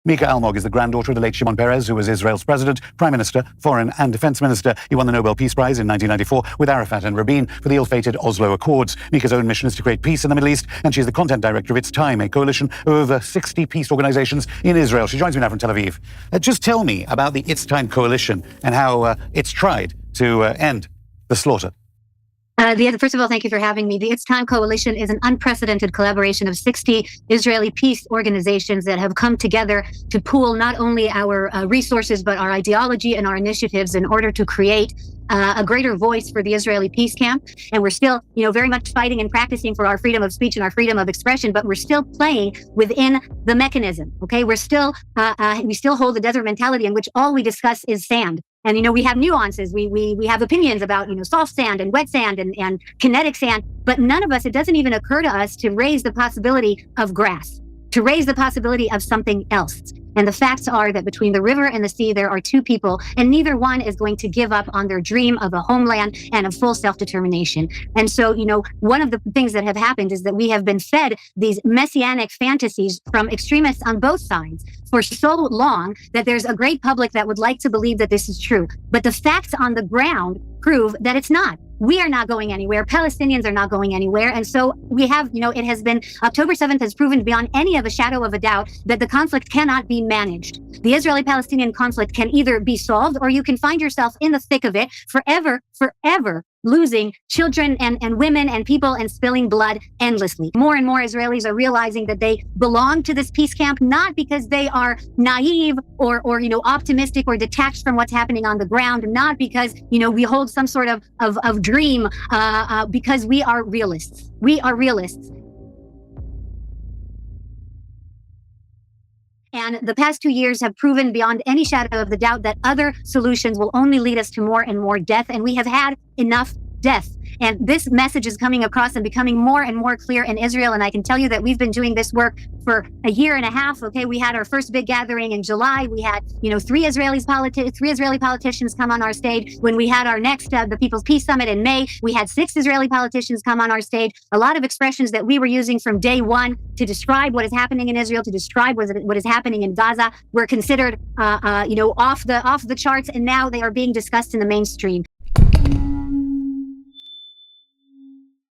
Mika Almog is the granddaughter of the late Shimon Peres, who was Israel's president, prime minister, foreign and defense minister. He won the Nobel Peace Prize in 1994 with Arafat and Rabin for the ill-fated Oslo Accords. Mika's own mission is to create peace in the Middle East, and she's the content director of its Time, a coalition of over 60 peace organizations in Israel. She joins me now from Tel Aviv. Just tell me about the It's Time coalition and how it's tried to end the slaughter. First of all, thank you for having me. The It's Time Coalition is an unprecedented collaboration of 60 Israeli peace organizations that have come together to pool not only our resources, but our ideology and our initiatives in order to create a greater voice for the Israeli peace camp. And we're still, very much fighting and practicing for our freedom of speech and our freedom of expression, but we're still playing within the mechanism. Okay, we still hold the desert mentality in which all we discuss is sand. And, we have nuances. We have opinions about, soft sand and wet sand and kinetic sand, but none of us, it doesn't even occur to us to raise the possibility of grass, to raise the possibility of something else. And the facts are that between the river and the sea, there are two people, and neither one is going to give up on their dream of a homeland and of full self-determination. And so, one of the things that have happened is that we have been fed these messianic fantasies from extremists on both sides for so long that there's a great public that would like to believe that this is true. But the facts on the ground prove that it's not. We are not going anywhere. Palestinians are not going anywhere. And so we have, it has been, October 7th has proven beyond any of a shadow of a doubt that the conflict cannot be managed. The Israeli-Palestinian conflict can either be solved or you can find yourself in the thick of it forever, losing children and women and people and spilling blood endlessly. More and more Israelis are realizing that they belong to this peace camp, not because they are naive or optimistic or detached from what's happening on the ground, not because, we hold some sort of dream, because we are realists. We are realists. And the past 2 years have proven beyond any shadow of the doubt that other solutions will only lead us to more and more death. And we have had enough death. And this message is coming across and becoming more and more clear in Israel. And I can tell you that we've been doing this work for a year and a half. Okay, we had our first big gathering in July. We had, three Israeli politicians come on our stage. When we had our next, the People's Peace Summit in May, we had 6 Israeli politicians come on our stage. A lot of expressions that we were using from day one to describe what is happening in Israel, to describe what is happening in Gaza, were considered, off the charts, and now they are being discussed in the mainstream.